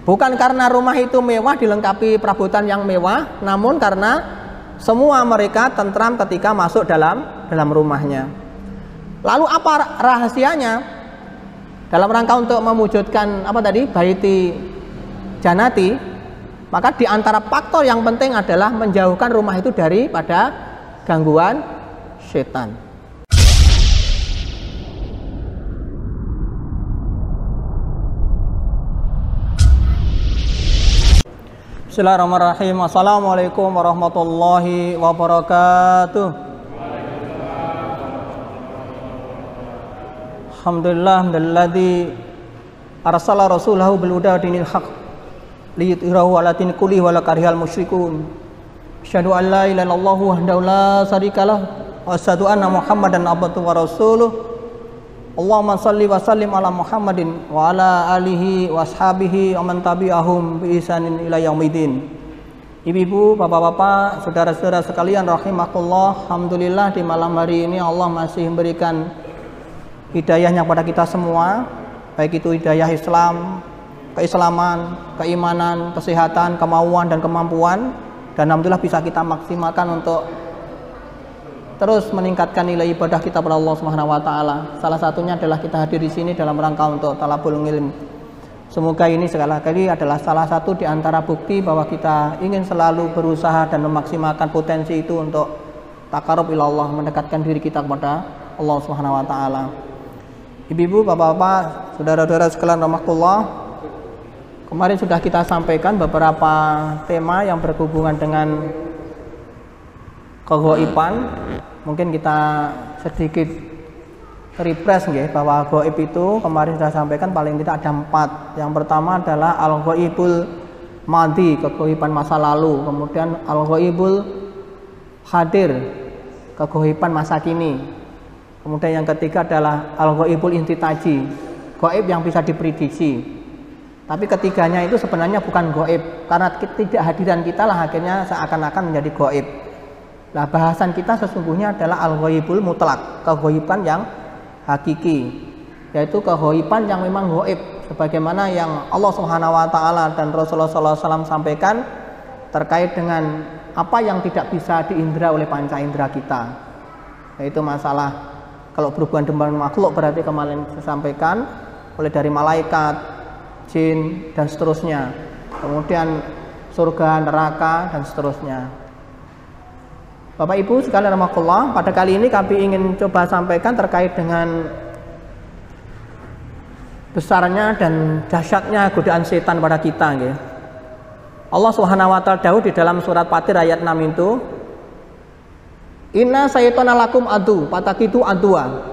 Bukan karena rumah itu mewah dilengkapi perabotan yang mewah, namun karena semua mereka tentram ketika masuk dalam rumahnya. Lalu apa rahasianya? Dalam rangka untuk mewujudkan baiti janati, maka di antara faktor yang penting adalah menjauhkan rumah itu daripada gangguan setan. Bismillahirrahmanirrahim. Assalamualaikum warahmatullahi wabarakatuh. Alhamdulillahilladzi arsala rasulahu bil huda dinil haq liyudhhirahu 'ala dini kullihi wa la karihal musyrikun. Asyhadu an la ilaha illallah wahdahu la syarikalah wa asyhadu anna Muhammadan abduhu wa rasuluh. Allahumma shalli wa sallim ala Muhammadin wa ala alihi wa ashabihi wa man tabi'ahum bi ihsanin ila yaumidin. Ibu-ibu, bapak-bapak, saudara-saudara sekalian rahimakumullah, alhamdulillah di malam hari ini Allah masih memberikan hidayahnya kepada kita semua, baik itu hidayah Islam, keislaman, keimanan, kesehatan, kemauan dan kemampuan, dan alhamdulillah bisa kita maksimalkan untuk terus meningkatkan nilai ibadah kita kepada Allah Subhanahu wa taala. Salah satunya adalah kita hadir di sini dalam rangka untuk talabul ilm. Semoga ini sekali lagi adalah salah satu di antara bukti bahwa kita ingin selalu berusaha dan memaksimalkan potensi itu untuk taqarrub ila Allah, mendekatkan diri kita kepada Allah Subhanahu wa taala. Ibu-ibu, bapak-bapak, saudara-saudara sekalian rahimakumullah, kemarin sudah kita sampaikan beberapa tema yang berhubungan dengan keghaiban. Mungkin kita sedikit refresh bahwa gaib itu kemarin sudah sampaikan paling tidak ada 4. Yang pertama adalah al-ghaibul madhi, keghaiban masa lalu. Kemudian al-ghaibul hadir, keghaiban masa kini. Kemudian yang ketiga adalah al-ghaibul intitaji, gaib yang bisa diprediksi. Tapi ketiganya itu sebenarnya bukan gaib, karena ketidakhadiran kita lah akhirnya seakan-akan menjadi gaib. Nah, bahasan kita sesungguhnya adalah al-ghaibul mutlak, keghaiban yang hakiki, yaitu keghaiban yang memang gaib, sebagaimana yang Allah Subhanahu wa taala dan Rasulullah SAW sampaikan terkait dengan apa yang tidak bisa diindra oleh panca indera kita, yaitu masalah kalau berhubungan dengan makhluk berarti kemarin saya sampaikan mulai dari malaikat, jin dan seterusnya, kemudian surga, neraka dan seterusnya. Bapak Ibu sekalian rahimakumullah, pada kali ini kami ingin coba sampaikan terkait dengan besarnya dan dahsyatnya godaan setan pada kita. Allah Subhanahu wa taala dawuh di dalam surat Fatir ayat 6 itu, inna syaitana lakum adu fatakidu adwa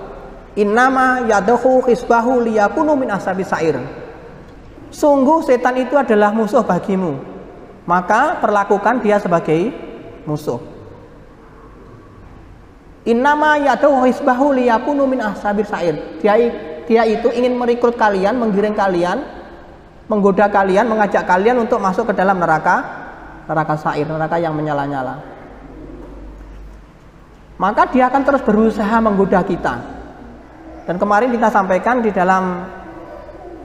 innama yadhu hisbahu liyakunu min ashabis sa'ir. Sungguh setan itu adalah musuh bagimu, maka perlakukan dia sebagai musuh. Innama yadhu hisbahu liyakunu min ashabis sa'ir. Dia itu ingin merekrut kalian, menggiring kalian, menggoda kalian, mengajak kalian untuk masuk ke dalam neraka sa'ir, neraka yang menyala-nyala. Maka dia akan terus berusaha menggoda kita. Dan kemarin kita sampaikan di dalam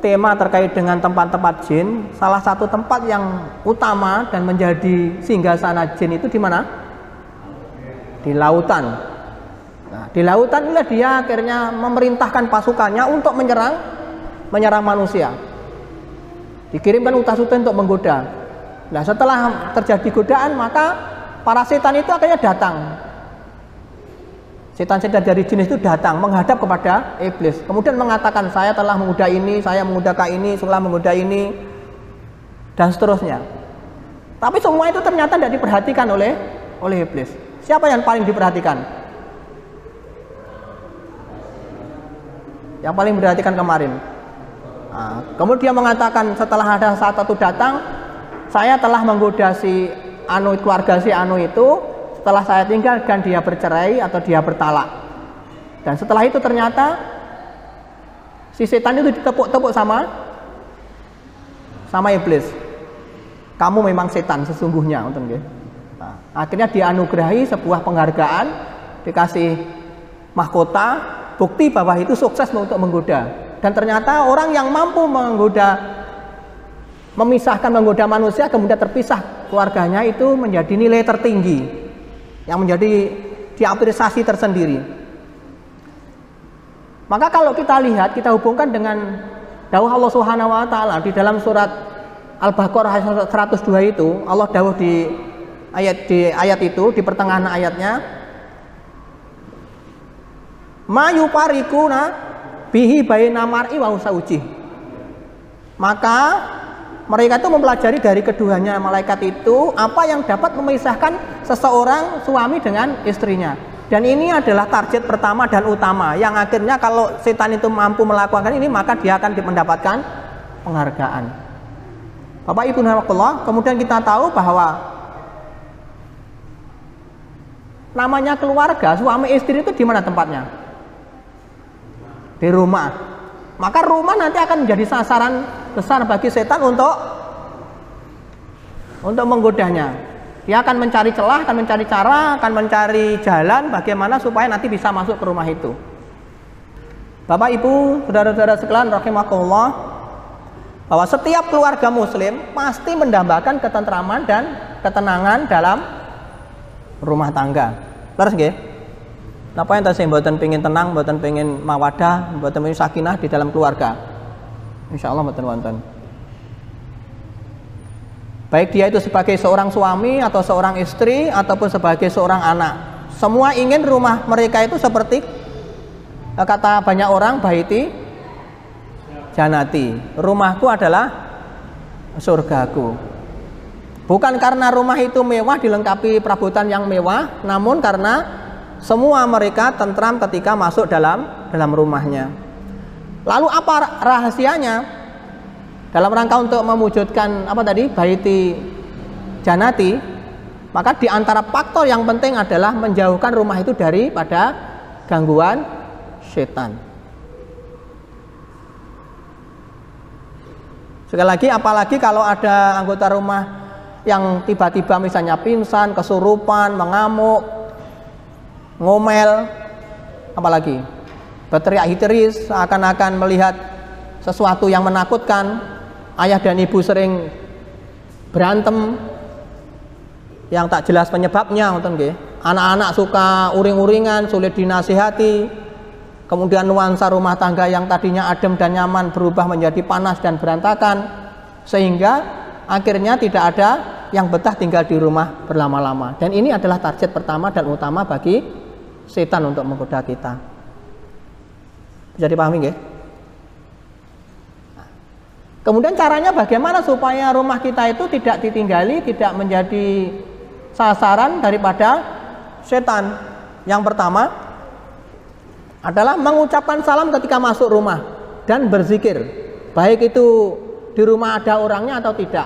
tema terkait dengan tempat-tempat jin, salah satu tempat yang utama dan menjadi singgasana jin itu di mana? Di lautan. Nah, di lautan inilah dia akhirnya memerintahkan pasukannya untuk menyerang manusia. Dikirimkan utas-utas untuk menggoda. Nah, setelah terjadi godaan, maka para setan itu akhirnya datang. Setan-setan dari jin itu datang menghadap kepada iblis, kemudian mengatakan, saya telah menggoda ini, saya menggoda ini, setelah menggoda ini, dan seterusnya. Tapi semua itu ternyata tidak diperhatikan oleh iblis. Siapa yang paling diperhatikan? Yang paling diperhatikan kemarin. Nah, kemudian mengatakan setelah ada saat satu datang, saya telah menggoda si anu, keluarga si anu itu. Setelah saya tinggalkan dia bercerai atau dia bertalak. Dan setelah itu ternyata si setan itu ditepuk-tepuk sama iblis. Kamu memang setan sesungguhnya. Nah, akhirnya dianugerahi sebuah penghargaan, dikasih mahkota, bukti bahwa itu sukses untuk menggoda. Dan ternyata orang yang mampu menggoda memisahkan, menggoda manusia, kemudian terpisah keluarganya, itu menjadi nilai tertinggi yang menjadi diapresiasi tersendiri. Maka kalau kita lihat, kita hubungkan dengan dawuh Allah Subhanahu wa taala di dalam surat Al-Baqarah ayat 102 itu, Allah dawuh di ayat itu, di pertengahan ayatnya, ma yufarikuna bihi baina mar'i wa usauji. Maka mereka itu mempelajari dari keduanya malaikat itu apa yang dapat memisahkan seseorang suami dengan istrinya. Dan ini adalah target pertama dan utama, yang akhirnya kalau setan itu mampu melakukan ini, maka dia akan mendapatkan penghargaan. Bapak Ibu rahimakumullah, kemudian kita tahu bahwa namanya keluarga, suami istri itu di mana tempatnya? Di rumah. Maka rumah nanti akan menjadi sasaran besar bagi setan untuk menggodanya. Dia akan mencari celah, akan mencari cara, akan mencari jalan bagaimana supaya nanti bisa masuk ke rumah itu. Bapak Ibu, saudara-saudara sekalian rahimakumullah, bahwa setiap keluarga muslim pasti mendambakan ketentraman dan ketenangan dalam rumah tangga. Terus nggih? Napa enten sing mboten pengin tenang, mboten pengin mawadah, mboten pengin sakinah di dalam keluarga? Insyaallah mboten wonten. Baik dia itu sebagai seorang suami atau seorang istri ataupun sebagai seorang anak, semua ingin rumah mereka itu seperti kata banyak orang, baiti janati, rumahku adalah surgaku. Bukan karena rumah itu mewah, dilengkapi perabotan yang mewah, namun karena semua mereka tentram ketika masuk dalam rumahnya. Lalu apa rahasianya? Dalam rangka untuk mewujudkan apa tadi? Baiti janati, maka di antara faktor yang penting adalah menjauhkan rumah itu daripada gangguan setan. Sekali lagi, apalagi kalau ada anggota rumah yang tiba-tiba misalnya pingsan, kesurupan, mengamuk, ngomel, apalagi berteriak histeris, seakan-akan melihat sesuatu yang menakutkan. Ayah dan ibu sering berantem yang tak jelas penyebabnya, anak-anak suka uring-uringan, sulit dinasihati, kemudian nuansa rumah tangga yang tadinya adem dan nyaman berubah menjadi panas dan berantakan, sehingga akhirnya tidak ada yang betah tinggal di rumah berlama-lama. Dan ini adalah target pertama dan utama bagi setan untuk menggoda kita. Bisa dipahami nggih? Kemudian caranya bagaimana supaya rumah kita itu tidak ditinggali, tidak menjadi sasaran daripada setan? Yang pertama adalah mengucapkan salam ketika masuk rumah dan berzikir, baik itu di rumah ada orangnya atau tidak.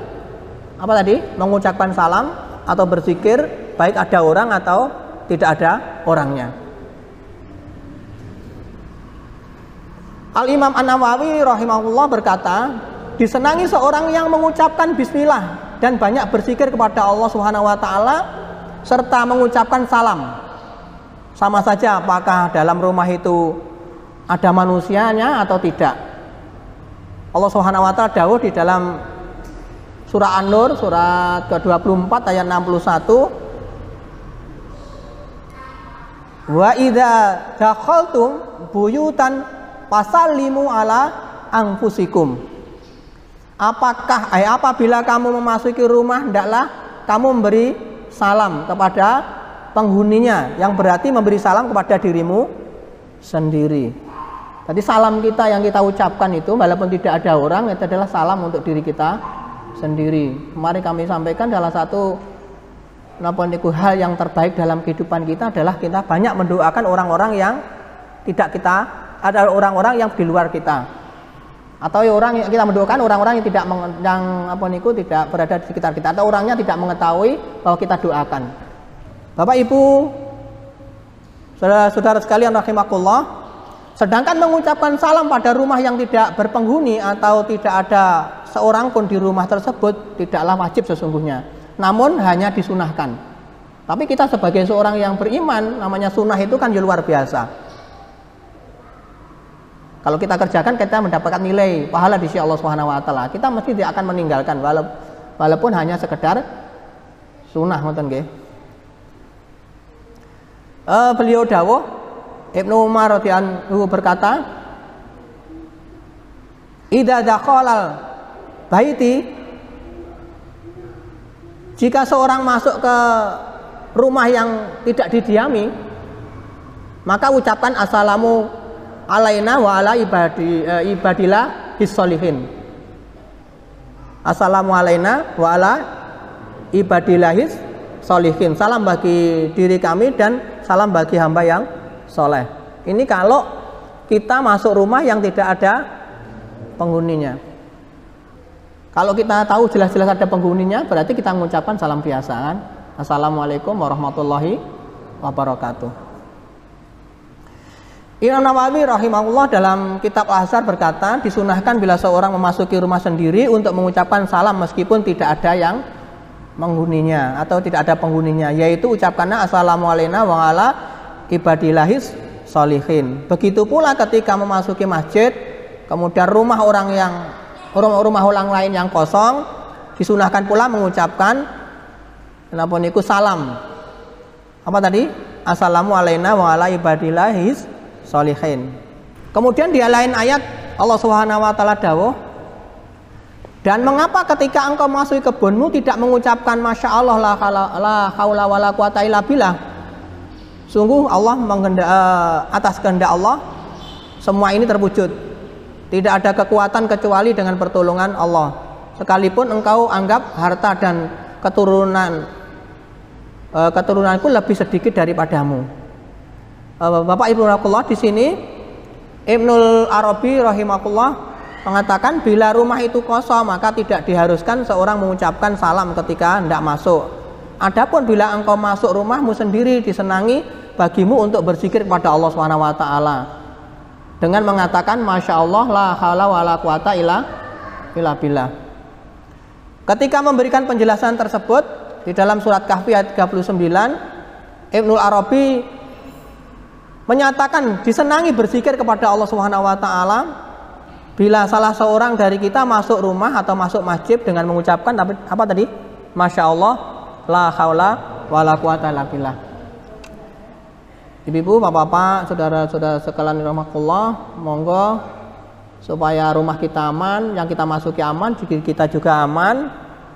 Apa tadi? Mengucapkan salam atau berzikir, baik ada orang atau tidak ada orangnya. Al-Imam An-Nawawi rahimahullah berkata, disenangi seorang yang mengucapkan bismillah dan banyak berzikir kepada Allah Subhanahu wa taala serta mengucapkan salam. Sama saja apakah dalam rumah itu ada manusianya atau tidak. Allah Subhanahu wa taala dawuh di dalam surah An-Nur surat ke-24 ayat 61. Wa idza dakhaltum buyutan fasallimu ala anfusikum. Apabila kamu memasuki rumah, hendaklah kamu memberi salam kepada penghuninya, yang berarti memberi salam kepada dirimu sendiri. Tadi salam kita yang kita ucapkan itu, walaupun tidak ada orang, itu adalah salam untuk diri kita sendiri. Kemarin kami sampaikan salah satu hal yang terbaik dalam kehidupan kita adalah kita banyak mendoakan orang-orang yang tidak kita, ada orang-orang yang di luar kita. Atau orang yang kita mendoakan orang-orang yang tidak tidak berada di sekitar kita, atau orangnya tidak mengetahui bahwa kita doakan. Bapak Ibu, saudara-saudara sekalian rahimakumullah, sedangkan mengucapkan salam pada rumah yang tidak berpenghuni atau tidak ada seorang pun di rumah tersebut tidaklah wajib sesungguhnya, namun hanya disunahkan. Tapi kita sebagai seorang yang beriman, namanya sunnah itu kan luar biasa. Kalau kita kerjakan kita mendapatkan nilai pahala di sisi Allah Subhanahu wa taala. Kita mesti tidak akan meninggalkan walaupun hanya sekedar sunnah ngoten nggih. Beliau dawuh Ibnu Umar radhiyallahu anhu berkata, "Idza dakhalal baiti," jika seorang masuk ke rumah yang tidak didiami, maka ucapkan assalamu alaina wa ala ibadillah his-sholihin. Assalamu alaina wa ala ibadillah his-sholihin. Salam bagi diri kami dan salam bagi hamba yang soleh. Ini kalau kita masuk rumah yang tidak ada penghuninya. Kalau kita tahu jelas-jelas ada penghuninya, berarti kita mengucapkan salam biasa kan. Assalamualaikum warahmatullahi wabarakatuh. Imam Nawawi rahimahullah dalam kitab Al-Azhar berkata, disunahkan bila seorang memasuki rumah sendiri untuk mengucapkan salam meskipun tidak ada yang menghuninya atau tidak ada penghuninya, yaitu ucapkannya assalamualaikum wa ala ibadillahis sholihin. Begitu pula ketika memasuki masjid, kemudian rumah orang lain yang kosong, disunahkan pula mengucapkan salam. Apa tadi? Assalamualaikum wa ala ibadillahis sholihin. Kemudian di lain ayat Allah Subhanahu wa taala dawuh, dan mengapa ketika engkau masuk kebunmu tidak mengucapkan masya Allah la haula wala quwata illa billah. Sungguh Allah atas kehendak Allah semua ini terwujud. Tidak ada kekuatan kecuali dengan pertolongan Allah. Sekalipun engkau anggap harta dan keturunanku lebih sedikit daripadamu. Bapak Ibu rahimahullah, di sini Ibnul Arabi rahimahullah mengatakan bila rumah itu kosong maka tidak diharuskan seorang mengucapkan salam ketika hendak masuk. Adapun bila engkau masuk rumahmu sendiri, disenangi bagimu untuk berzikir kepada Allah Subhanahu wa taala dengan mengatakan masya Allah la haula wala quwata illa billah. Ketika memberikan penjelasan tersebut di dalam surat Kahfi ayat 39, Ibnul Arabi menyatakan disenangi berzikir kepada Allah Subhanahu wa taala bila salah seorang dari kita masuk rumah atau masuk masjid dengan mengucapkan apa tadi? Masya Allah la haula wala quwata illa billah. Ibu-ibu, bapak-bapak, saudara-saudara sekalian rahmatullah, monggo supaya rumah kita aman, yang kita masuki aman, kita juga aman,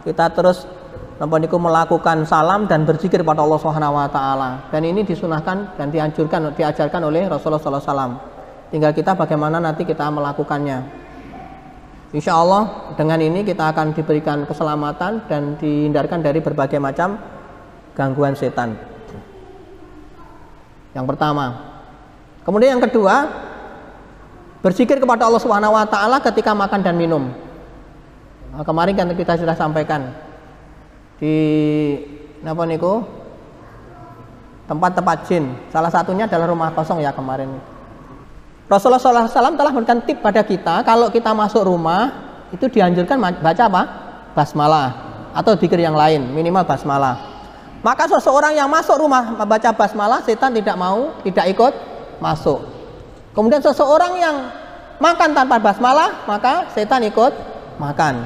kita terus melakukan salam dan berzikir pada Allah Subhanahu wa taala. Dan ini disunahkan dan diajarkan oleh Rasulullah sallallahu alaihi wasallam. Tinggal kita bagaimana nanti kita melakukannya. Insya Allah dengan ini kita akan diberikan keselamatan dan dihindarkan dari berbagai macam gangguan setan. Yang pertama. Kemudian yang kedua, berzikir kepada Allah Subhanahu wa taala ketika makan dan minum. Nah, kemarin kan kita sudah sampaikan di tempat-tempat jin, salah satunya adalah rumah kosong ya kemarin. Rasulullah SAW telah memberikan tip pada kita, kalau kita masuk rumah itu dianjurkan baca apa? Basmalah atau dzikir yang lain, minimal basmalah. Maka seseorang yang masuk rumah membaca basmalah, setan tidak ikut masuk. Kemudian seseorang yang makan tanpa basmalah, maka setan ikut makan.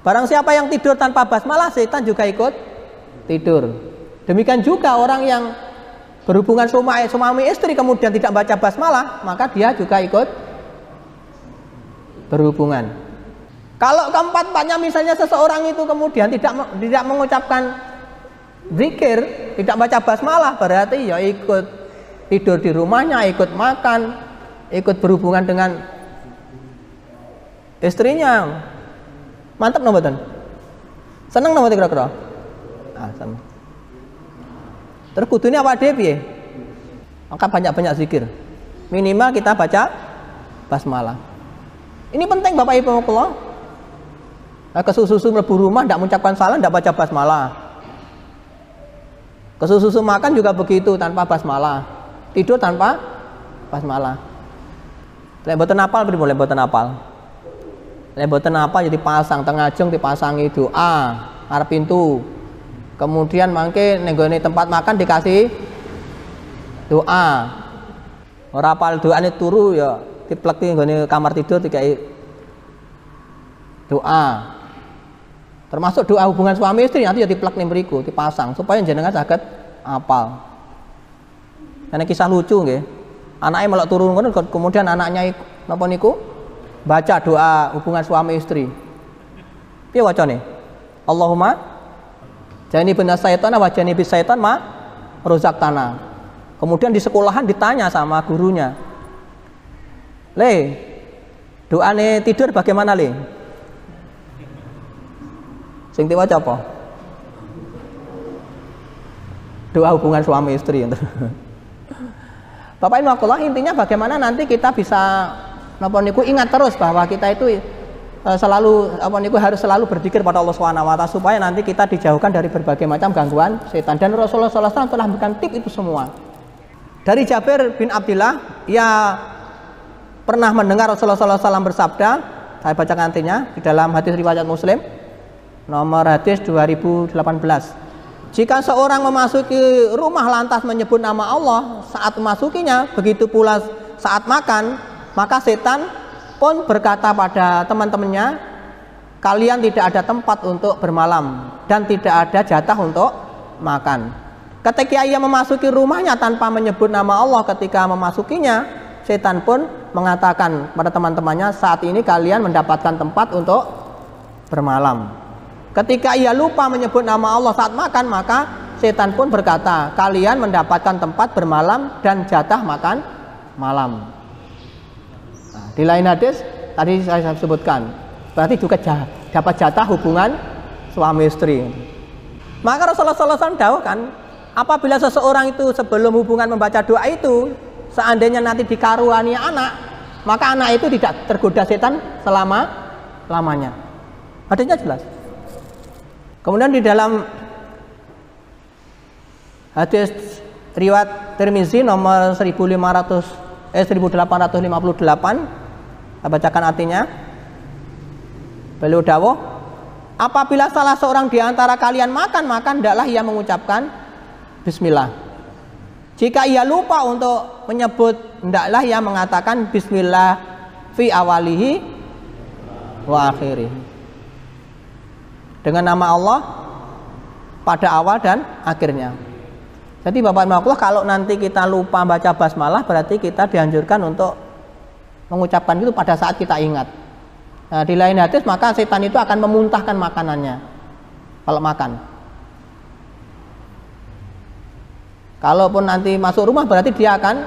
Barang siapa yang tidur tanpa basmalah, setan juga ikut tidur. Demikian juga orang yang berhubungan suami istri kemudian tidak baca basmalah, maka dia juga ikut berhubungan. Kalau keempat-empatnya misalnya seseorang itu kemudian tidak mengucapkan zikir, tidak baca basmalah, berarti ya ikut tidur di rumahnya, ikut makan, ikut berhubungan dengan istrinya. Mantap no mboten? Seneng no mboten kira-kira? Seneng. Terus kudune apa dhewe piye? Maka banyak-banyak zikir. Minimal kita baca basmalah. Ini penting Bapak Ibu Allah. Kesusu mlebu rumah ndak mengucapkan salam, ndak baca basmalah. Kesusu makan juga begitu tanpa basmalah. Tidur tanpa basmalah. Lek mboten apal pripun lek mboten apal? Lek mboten apa jadi pasang tengah jeng dipasangi doa arep pintu. Kemudian mangke nenggone tempat makan dikasih doa. Ora apal doane turu ya diplek nggone kamar tidur dikai doa. Termasuk doa hubungan suami istri nanti ya diplek ning mriku, dipasang supaya jenengan saged apal. Ana kisah lucu nggih. Anaknya melok turun ngono kemudian anaknya napa niku baca doa hubungan suami istri. Piye wacane? Allahumma janibna syaitan wa janibis syaitan ma razaqtana. Kemudian di sekolahan ditanya sama gurunya, "Le, doane tidur bagaimana, Le?" Sing diwaca apa? Doa hubungan suami istri. Bapak Ibu Allah, intinya bagaimana nanti kita bisa napa niku ingat terus bahwa kita itu selalu apa niku harus selalu berzikir pada Allah Subhanahu wa taala supaya nanti kita dijauhkan dari berbagai macam gangguan setan. Dan Rasulullah SAW telah memberikan tip itu semua. Dari Jabir bin Abdullah, ia pernah mendengar Rasulullah SAW bersabda, saya bacakan artinya di dalam hadis riwayat Muslim nomor hadis 2018. Jika seorang memasuki rumah lantas menyebut nama Allah saat memasukinya, begitu pula saat makan, maka setan pun berkata pada teman-temannya, kalian tidak ada tempat untuk bermalam dan tidak ada jatah untuk makan. Ketika ia memasuki rumahnya tanpa menyebut nama Allah ketika memasukinya, setan pun mengatakan pada teman-temannya, saat ini kalian mendapatkan tempat untuk bermalam. Ketika ia lupa menyebut nama Allah saat makan, maka setan pun berkata, kalian mendapatkan tempat bermalam dan jatah makan malam. Nah, di lain hadis tadi saya sebutkan, berarti juga dapat jatah hubungan suami istri. Maka Rasulullah SAW dawuhkan, apabila seseorang itu sebelum hubungan membaca doa itu, seandainya nanti dikaruani anak, maka anak itu tidak tergoda setan selama-lamanya. Hadisnya jelas. Kemudian di dalam hadis riwayat Tirmizi nomor 1858, saya bacakan artinya. Beliau dawuh, apabila salah seorang di antara kalian makan, maka hendaklah ia mengucapkan bismillah. Jika ia lupa untuk menyebut, hendaklah ia mengatakan bismillah fi awalihi wa akhirih. Dengan nama Allah pada awal dan akhirnya. Jadi Bapak Ibu Allah, kalau nanti kita lupa baca basmalah, berarti kita dianjurkan untuk mengucapkan itu pada saat kita ingat. Nah, di lain hadis maka setan itu akan memuntahkan makanannya kalau makan. Kalaupun nanti masuk rumah berarti dia akan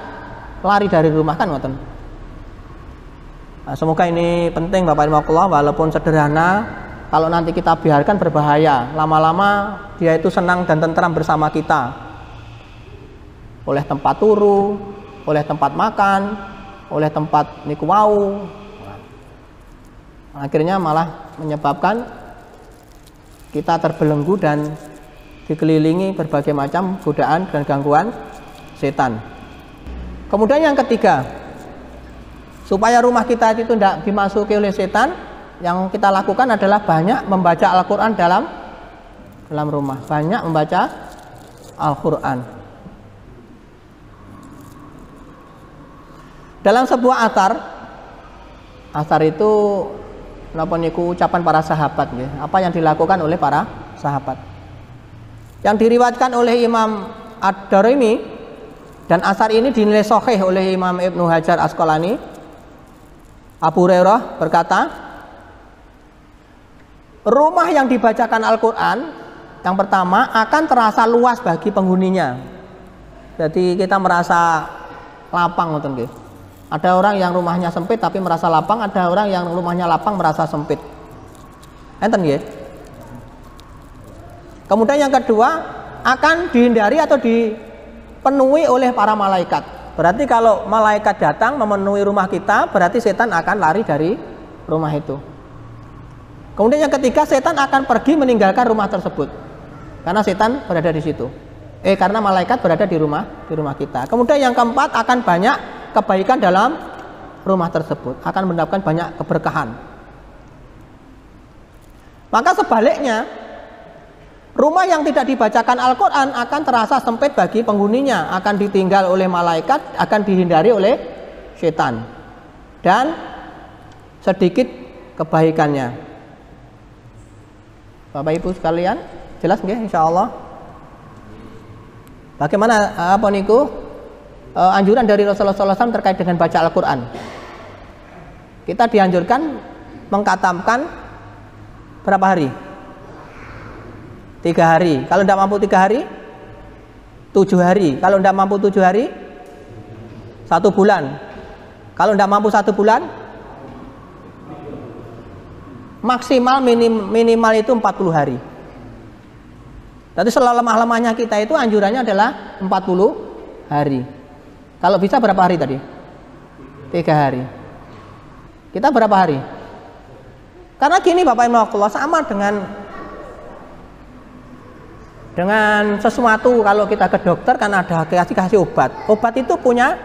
lari dari rumah, kan ngoten. Nah, semoga ini penting Bapak Ibu Allah, walaupun sederhana. Kalau nanti kita biarkan berbahaya, lama-lama dia itu senang dan tentram bersama kita. Oleh tempat turu, oleh tempat makan, oleh tempat niku wau. Akhirnya malah menyebabkan kita terbelenggu dan dikelilingi berbagai macam godaan dan gangguan setan. Kemudian yang ketiga, supaya rumah kita itu tidak dimasuki oleh setan, yang kita lakukan adalah banyak membaca Al-Quran dalam rumah. Banyak membaca Al-Quran. Dalam sebuah asar itu napa niku ucapan para sahabat ya. Apa yang dilakukan oleh para sahabat. Yang diriwayatkan oleh Imam Ad-Darimi, dan asar ini dinilai sahih oleh Imam Ibnu Hajar Asqalani. Abu Hurairah berkata, rumah yang dibacakan Al-Quran yang pertama akan terasa luas bagi penghuninya. Jadi kita merasa lapang ngoten nggih. Ada orang yang rumahnya sempit tapi merasa lapang, ada orang yang rumahnya lapang merasa sempit. Enten nggih. Kemudian yang kedua akan dihindari atau dipenuhi oleh para malaikat. Berarti kalau malaikat datang memenuhi rumah kita, berarti setan akan lari dari rumah itu. Kemudian yang ketiga, setan akan pergi meninggalkan rumah tersebut karena setan berada di situ. Karena malaikat berada di rumah kita. Kemudian yang keempat, akan banyak kebaikan dalam rumah tersebut, akan mendapatkan banyak keberkahan. Maka sebaliknya, rumah yang tidak dibacakan Al-Quran akan terasa sempit bagi penghuninya, akan ditinggal oleh malaikat, akan dihindari oleh setan. dan sedikit kebaikannya. Bapak Ibu sekalian, jelas nggih insyaallah? Bagaimana apa niku anjuran dari Rasulullah SAW terkait dengan baca Al-Qur'an? Kita dianjurkan mengkatamkan berapa hari? 3 hari. Kalau tidak mampu 3 hari, 7 hari. Kalau tidak mampu 7 hari, 1 bulan. Kalau tidak mampu 1 bulan, maksimal minimal itu 40 hari. Jadi selemah-lemahnya kita itu anjurannya adalah 40 hari. Kalau bisa berapa hari tadi? 3 hari. Kita berapa hari? Karena gini Bapak Ibu Allah, sama dengan sesuatu. Kalau kita ke dokter kan ada kasih obat. Obat itu punya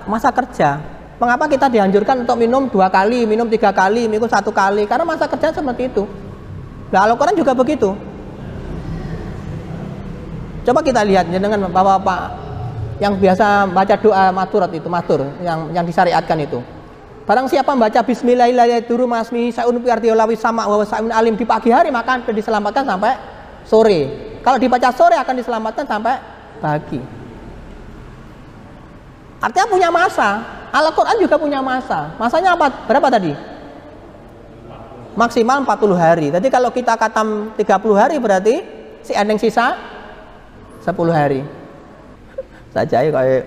masa kerja. Mengapa kita dianjurkan untuk minum 2 kali, minum 3 kali, minum 1 kali? Karena masa kerja seperti itu. Nah, Al-Quran juga begitu. Coba kita lihat dengan bapak-bapak yang biasa baca doa maturat itu, matur yang disyariatkan itu. Barang siapa membaca bismillahirrahmanirrahim sama wa sa'un alim di pagi hari, maka akan diselamatkan sampai sore. Kalau dibaca sore akan diselamatkan sampai pagi. Artinya punya masa. Al-Quran juga punya masa. Masanya apa? Berapa tadi? Maksimal 40 hari. Jadi kalau kita khatam 30 hari berarti si ending sisa 10 hari. Saja ya kayak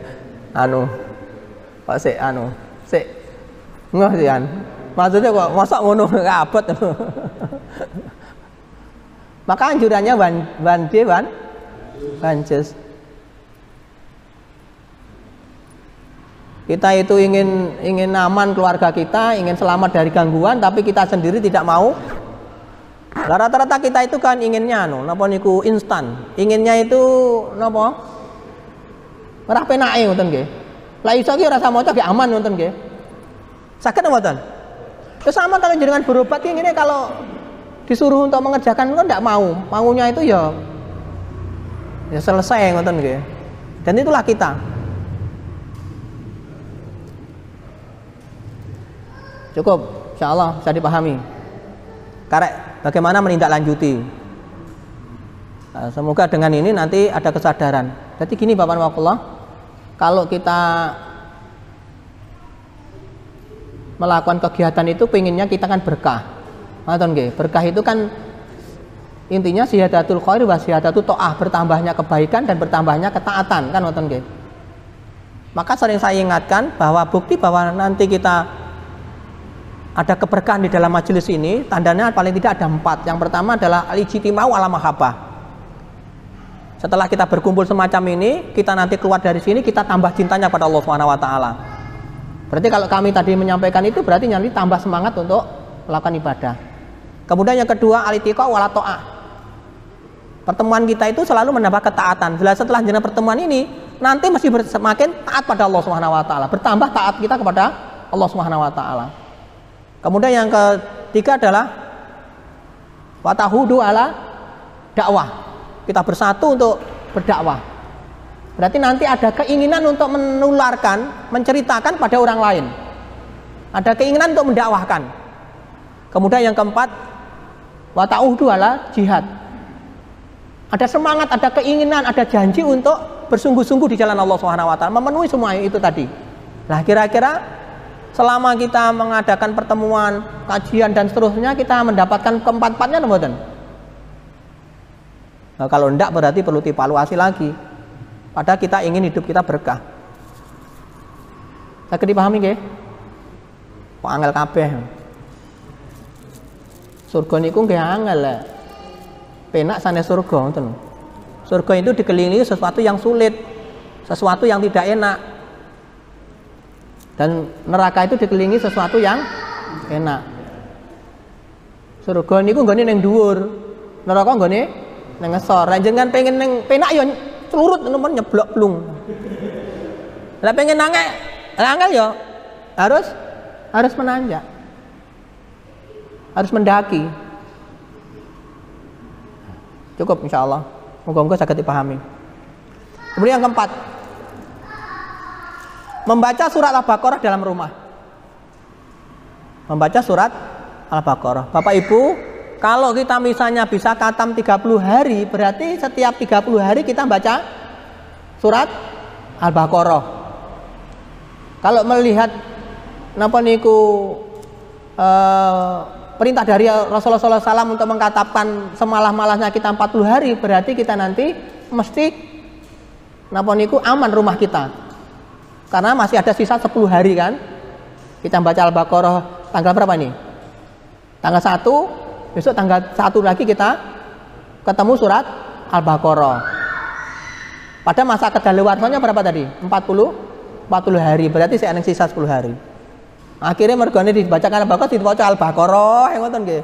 ngeh sih kan. Maksudnya kok masa ngono abot. Maka anjurannya banjes. Kita itu ingin aman keluarga kita, ingin selamat dari gangguan, tapi kita sendiri tidak mau. Rata-rata kita itu kan inginnya napa niku instan. Inginnya itu napa? Ora penake ngoten nggih. Lah iso ki rasa maca ge aman ngoten nggih. Saged mboten? Terus sama kalau jenengan berobat ini kalau disuruh untuk mengerjakan kok enggak mau. Maunya itu ya selesai ngoten nggih. Dan itulah kita. Cukup, insyaallah bisa dipahami. Karek bagaimana menindaklanjuti. Semoga dengan ini nanti ada kesadaran. Jadi gini Bapak Wakullah, kalau kita melakukan kegiatan itu pengennya kita kan berkah. Berkah itu kan intinya ziyadatul khair wa ziyadatul ta'ah, bertambahnya kebaikan dan bertambahnya ketaatan kan ngoten nggih. Maka sering saya ingatkan bahwa bukti bahwa nanti kita ada keberkahan di dalam majelis ini, tandanya paling tidak ada 4. Yang pertama adalah al-ijtima'u ala mahabbah. Setelah kita berkumpul semacam ini, kita nanti keluar dari sini, kita tambah cintanya pada Allah Subhanahu wa taala. Berarti kalau kami tadi menyampaikan itu berarti nanti tambah semangat untuk melakukan ibadah. Kemudian yang kedua al-itiqa wala ta'ah. Pertemuan kita itu selalu menambah ketaatan. Setelah jenah pertemuan ini, nanti mesti semakin taat pada Allah Subhanahu wa taala, bertambah taat kita kepada Allah Subhanahu wa taala. Kemudian yang ketiga adalah watahudu ala dakwah. Kita bersatu untuk berdakwah. Berarti nanti ada keinginan untuk menularkan, menceritakan pada orang lain. Ada keinginan untuk mendakwahkan. Kemudian yang keempat watahudu ala jihad. Ada semangat, ada keinginan, ada janji untuk bersungguh-sungguh di jalan Allah Subhanahu wa taala, memenuhi semua itu tadi. Nah, kira-kira selama kita mengadakan pertemuan, kajian dan seterusnya kita mendapatkan keempat-empatnya mboten? Nah, kalau enggak berarti perlu dievaluasi lagi. Padahal kita ingin hidup kita berkah. Saged dipahami nggih? Kok angel kabeh. Surga niku nggih angel lho. Penak sanes surga ngoten. Surga itu dikelilingi sesuatu yang sulit, sesuatu yang tidak enak. Dan neraka itu dikelilingi sesuatu yang enak. Surga niku nggone ning dhuwur, neraka nggone ning ngesor. Lah jenengan pengen ning penak ya celurut nemen nyeblok plung. Lah pengen angel ya harus menanjak. Harus mendaki. Cukup insyaallah. Moga-moga saged dipahami. Kemudian yang keempat, membaca surat Al-Baqarah dalam rumah. Membaca surat Al-Baqarah. Bapak Ibu, kalau kita misalnya bisa khatam 30 hari, berarti setiap 30 hari kita baca surat Al-Baqarah. Kalau melihat napa niku perintah dari Rasulullah SAW untuk mengkatapkan semalah-malahnya kita 40 hari, berarti kita nanti mesti napa niku aman rumah kita. Karena masih ada sisa 10 hari kan. Kita baca Al-Baqarah tanggal berapa nih? Tanggal 1, besok tanggal 1 lagi kita ketemu surat Al-Baqarah. Pada masa kedaluarsanya berapa tadi? 40 hari, berarti saya ada sisa 10 hari. Akhirnya mergane dibacakan Al-Baqarah, dibaca Al-Baqarah ngoten nggih.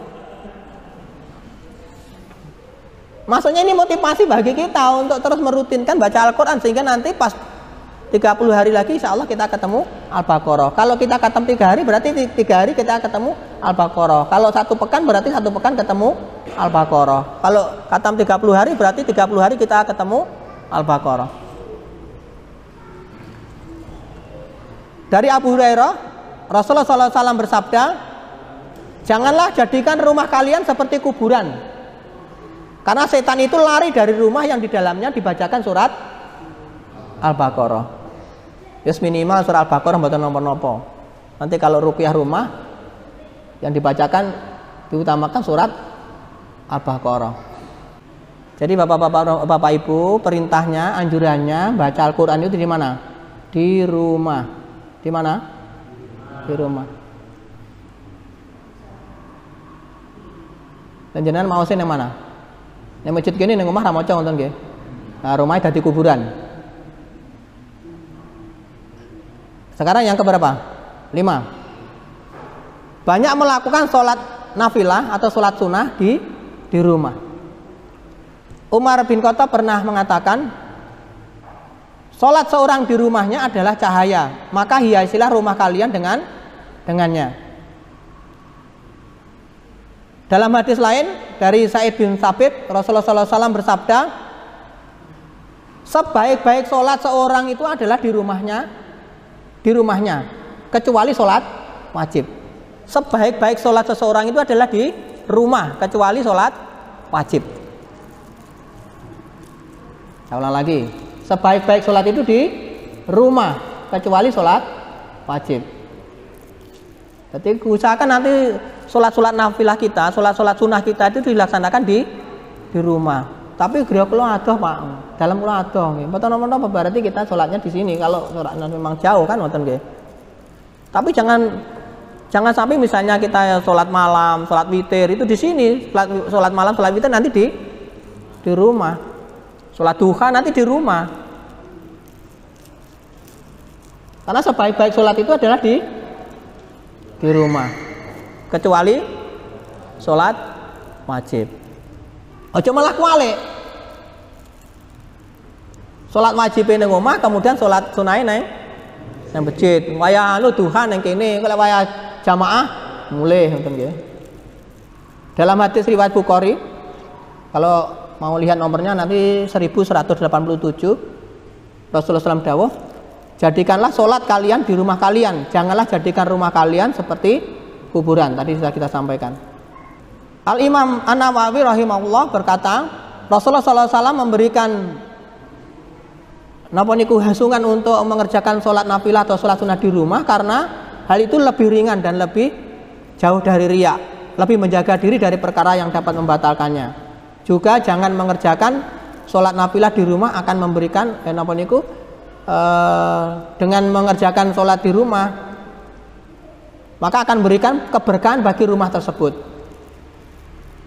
Maksudnya ini motivasi bagi kita untuk terus merutinkan baca Al-Qur'an sehingga nanti pas 30 hari lagi insya Allah kita ketemu Al-Baqarah. Kalau kita khatam 3 hari berarti 3 hari kita ketemu Al-Baqarah. Kalau 1 pekan berarti 1 pekan ketemu Al-Baqarah. Kalau khatam 30 hari berarti 30 hari kita ketemu Al-Baqarah. Dari Abu Hurairah, Rasulullah SAW bersabda, janganlah jadikan rumah kalian seperti kuburan. Karena setan itu lari dari rumah yang di dalamnya dibacakan surat Al-Baqarah. Yes, minimal surat Al-Baqarah mboten napa-napa. Nanti kalau ruqyah rumah yang dibacakan diutamakan surat Al-Baqarah. Jadi Bapak Ibu, perintahnya, anjurannya baca Al-Qur'an itu di mana? Di rumah. Di mana? Di rumah. Dan jenengan mau sing nang mana? Nang masjid kene ning omah ra maca wonten nggih. Nah, rumahnya dadi kuburan. Sekarang yang keberapa? 5. Banyak melakukan sholat nafilah atau sholat sunnah di rumah. Umar bin Khattab pernah mengatakan, sholat seorang di rumahnya adalah cahaya, maka hiasilah rumah kalian dengannya. Dalam hadis lain dari Sa'id bin Tsabit, Rasulullah SAW bersabda, sebaik-baik sholat seorang itu adalah di rumahnya, kecuali sholat wajib. Sebaik-baik sholat seseorang itu adalah di rumah, kecuali sholat wajib. Saya ulang lagi, sebaik-baik sholat itu di rumah, kecuali sholat wajib. Jadi usahakan nanti sholat-sholat nafilah kita, sholat-sholat sunnah kita itu dilaksanakan di rumah. Tapi griya kula adoh Pak, dalam kula adoh nggih. Mboten napa-napa berarti kita sholatnya di sini. Kalau sholatnya memang jauh kan wonten nggih. Tapi jangan sampai misalnya kita sholat malam, sholat witir itu di sini, sholat malam, sholat witir nanti di rumah. Sholat duha nanti di rumah. Karena sebaik-baik sholat itu adalah di rumah. Kecuali sholat wajib. Ojo malah kualik. Sholat wajib ning omah, kemudian sholat sunah nang masjid. Waya anu duha nang kene, kalau waya jamaah mulai ngoten nggih. Dalam hadis riwayat Bukhari, kalau mau lihat nomornya nanti 1187, Rasulullah SAW dawuh, jadikanlah sholat kalian di rumah kalian, janganlah jadikan rumah kalian seperti kuburan. Tadi sudah kita sampaikan. Al-Imam An-Nawawi rahimahullah berkata, Rasulullah SAW memberikan napa niku hasungan untuk mengerjakan sholat nafilah atau sholat sunnah di rumah karena hal itu lebih ringan dan lebih jauh dari riya, lebih menjaga diri dari perkara yang dapat membatalkannya. Juga jangan mengerjakan sholat nafilah di rumah akan memberikan napa niku dengan mengerjakan sholat di rumah maka akan berikan keberkahan bagi rumah tersebut.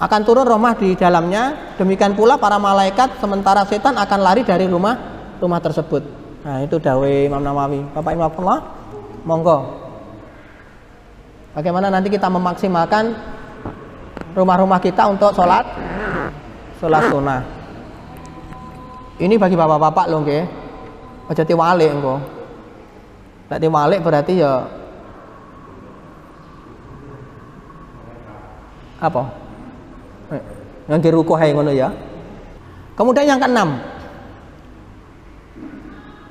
Akan turun rahmah di dalamnya. Demikian pula para malaikat, sementara setan akan lari dari rumah tersebut. Nah, itu dawuh Imam Nawawi. Bapak Imam Allah, monggo. Bagaimana nanti kita memaksimalkan rumah-rumah kita untuk sholat sunnah. Ini bagi bapak-bapak loh, nggih. Aja tiwalik engko. Nek tiwalik berarti ya apa? Yang dirukuh ngono ya. Kemudian yang keenam,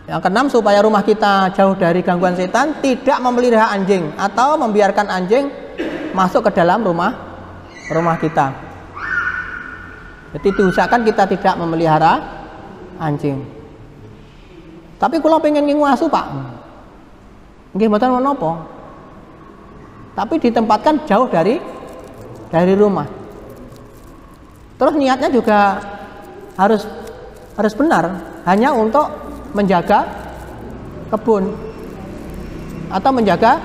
Yang keenam, supaya rumah kita jauh dari gangguan setan, tidak memelihara anjing atau membiarkan anjing masuk ke dalam rumah kita. Jadi diusahakan kita tidak memelihara anjing. Tapi kalau pengen ngasuh Pak, nggih mboten menapa. Tapi ditempatkan jauh dari rumah. Terus niatnya juga harus benar, hanya untuk menjaga kebun atau menjaga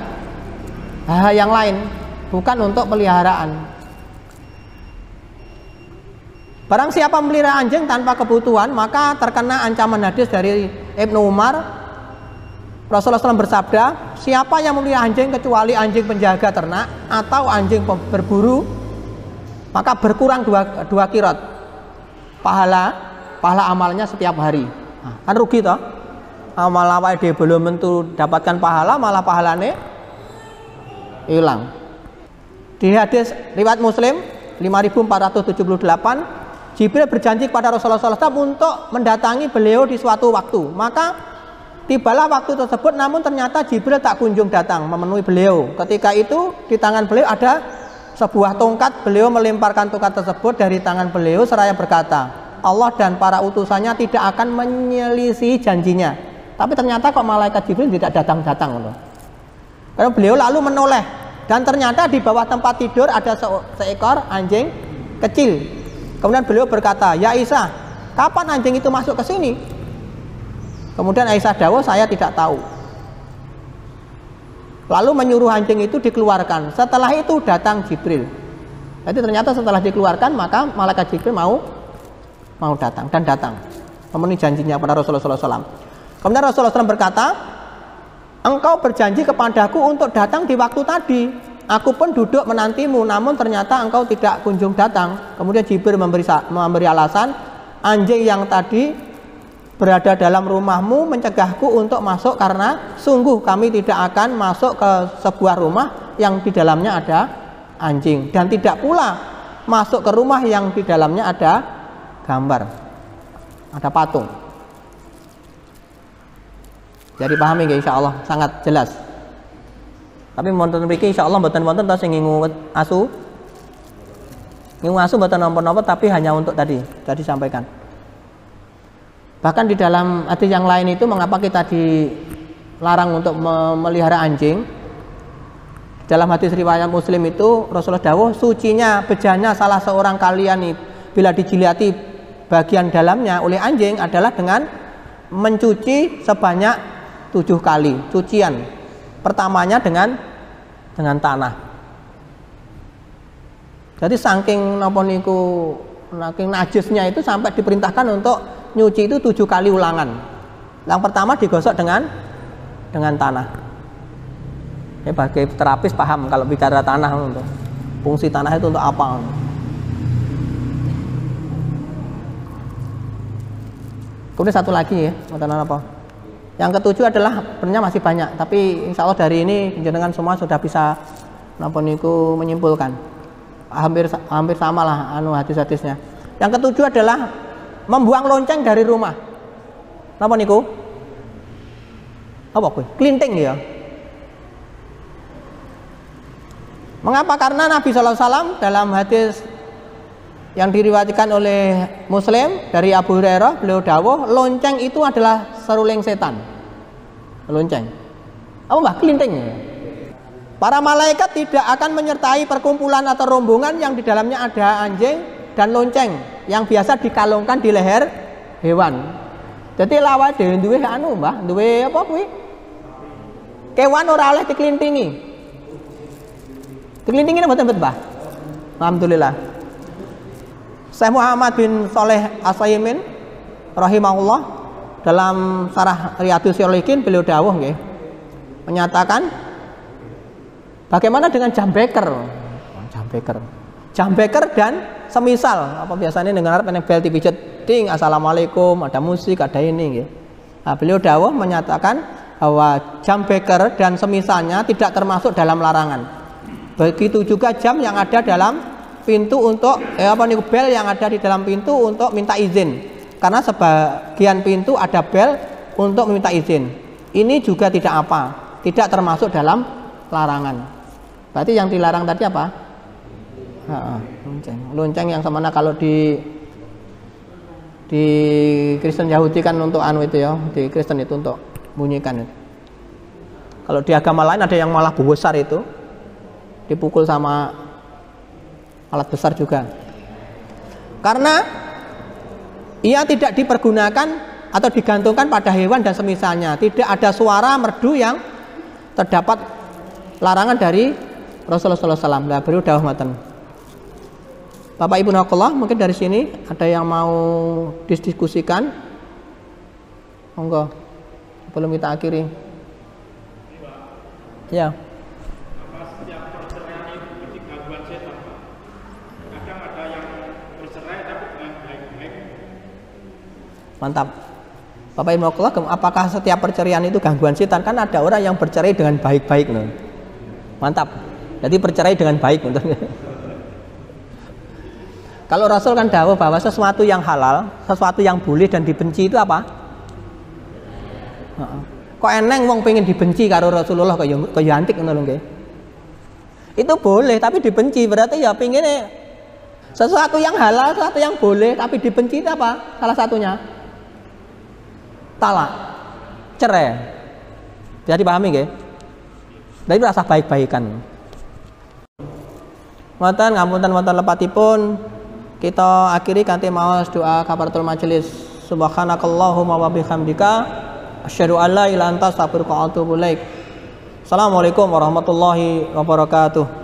hal yang lain, bukan untuk peliharaan. Barang siapa memelihara anjing tanpa kebutuhan, maka terkena ancaman hadis dari Ibnu Umar. Rasulullah SAW bersabda, siapa yang memelihara anjing kecuali anjing penjaga ternak atau anjing berburu, maka berkurang dua kirot pahala amalnya setiap hari. Kan rugi toh, amal awake dhewe belum tentu dapatkan pahala, malah pahalane hilang. Di hadis riwayat Muslim 5478, Jibril berjanji kepada Rasulullah SAW untuk mendatangi beliau di suatu waktu. Maka tibalah waktu tersebut, namun ternyata Jibril tak kunjung datang memenuhi beliau. Ketika itu di tangan beliau ada sebuah tongkat. Beliau melemparkan tongkat tersebut dari tangan beliau seraya berkata, Allah dan para utusannya tidak akan menyelisih janjinya. Tapi ternyata kok malaikat Jibril tidak datang-datang. Karena beliau lalu menoleh, dan ternyata di bawah tempat tidur ada seekor anjing kecil. Kemudian beliau berkata, ya Aisyah, kapan anjing itu masuk ke sini? Kemudian Aisyah dawuh, saya tidak tahu. Lalu menyuruh anjing itu dikeluarkan. Setelah itu datang Jibril. Jadi ternyata setelah dikeluarkan, maka malaikat Jibril mau datang, dan datang memenuhi janjinya pada Rasulullah SAW. Kemudian Rasulullah SAW berkata, engkau berjanji kepadaku untuk datang di waktu tadi. Aku pun duduk menantimu, namun ternyata engkau tidak kunjung datang. Kemudian Jibril memberi alasan, anjing yang tadi berada dalam rumahmu mencegahku untuk masuk, karena sungguh kami tidak akan masuk ke sebuah rumah yang di dalamnya ada anjing, dan tidak pula masuk ke rumah yang di dalamnya ada gambar, ada patung. Jadi pahami nggih, insyaallah sangat jelas. Tapi wonten mriki insyaallah mboten wonten ta sing ngingu asu. Ngingu asu mboten napa-napa, tapi hanya untuk tadi sampaikan. Bahkan di dalam hadis yang lain itu, mengapa kita dilarang untuk memelihara anjing? Dalam hadis riwayat Muslim itu Rasulullah dawuh, sucinya bejana salah seorang kalian bila dijilati bagian dalamnya oleh anjing adalah dengan mencuci sebanyak 7 kali cucian. Pertamanya dengan tanah. Jadi saking napa niku, saking najisnya itu sampai diperintahkan untuk nyuci itu 7 kali ulangan. Yang pertama digosok dengan tanah. Ya, bagi terapis paham kalau bicara tanah, untuk fungsi tanah itu untuk apa. Kemudian satu lagi ya, apa? Yang ketujuh adalah sebenarnya masih banyak, tapi insya Allah dari ini jenengan semua sudah bisa napa niku menyimpulkan. Hampir sama lah hadis-hadisnya. Yang ketujuh adalah membuang lonceng dari rumah. Napa niku? Apa kuwi? Klinting ya. Mengapa? Karena Nabi SAW dalam hadis yang diriwayatkan oleh Muslim dari Abu Hurairah, beliau dawuh, lonceng itu adalah seruling setan. Lonceng. Apa mbah klinting? Para malaikat tidak akan menyertai perkumpulan atau rombongan yang di dalamnya ada anjing dan lonceng yang biasa dikalungkan di leher hewan. Jadi lawa dhewe duwe mbah, duwe apa kuwi? Kewan ora oleh diklintingi. Diklintingi mboten mbah. Alhamdulillah. Syekh Muhammad bin Shalih As-Utsaimin rahimahullah dalam Syarah Riyadhus Shalihin beliau dawuh nggih, menyatakan bagaimana dengan jam beker dan semisal, apa biasanya dengar bel dipijet ding, assalamualaikum, ada musik, ada ini nggih. Nah, beliau dawuh menyatakan bahwa jam beker dan semisalnya tidak termasuk dalam larangan. Begitu juga jam yang ada dalam pintu untuk bel yang ada di dalam pintu untuk minta izin, karena sebagian pintu ada bel untuk meminta izin. Ini juga tidak apa, tidak termasuk dalam larangan. Berarti yang dilarang tadi apa? Lonceng. Lonceng yang semana kalau di Kristen Yahudi kan untuk anu itu ya, di Kristen itu untuk bunyikan itu. Kalau di agama lain ada yang malah besar itu, dipukul sama alat besar juga. Karena ia tidak dipergunakan atau digantungkan pada hewan dan semisalnya. Tidak ada suara merdu yang terdapat larangan dari Rasulullah SAW. Lah beliau dawuh ngoten. Bapak Ibu Nakullah, mungkin dari sini ada yang mau didiskusikan? Monggo, belum kita akhiri. Ya. Apa setiap perceraian itu berarti gangguan setan, Pak? Kadang ada yang bercerai tapi dengan baik-baik. Mantap. Bapak Ibu Nakullah, apakah setiap perceraian itu gangguan setan? Kan ada orang yang bercerai dengan baik-baik, loh. Mantap. Jadi bercerai dengan baik, Kalau Rasul kan dawuh bahwa sesuatu yang halal, sesuatu yang boleh dan dibenci itu apa? Kok eneng wong pengen dibenci karo Rasulullah kaya antik ngono lho nggih. Itu boleh tapi dibenci, berarti ya pengine sesuatu yang halal, sesuatu yang boleh tapi dibenci itu apa? Salah satunya talak, cerai. Jadi pahami nggih? Dari rasa baik-baikan. Wonten ngapunten wonten lepatipun kita akhiri kanthi maos doa kafaratul majelis. Subhanakallahumma wa bihamdika asyhadu an la ilaha illa anta astaghfiruka wa atubu ilaik. Assalamualaikum warahmatullahi wabarakatuh.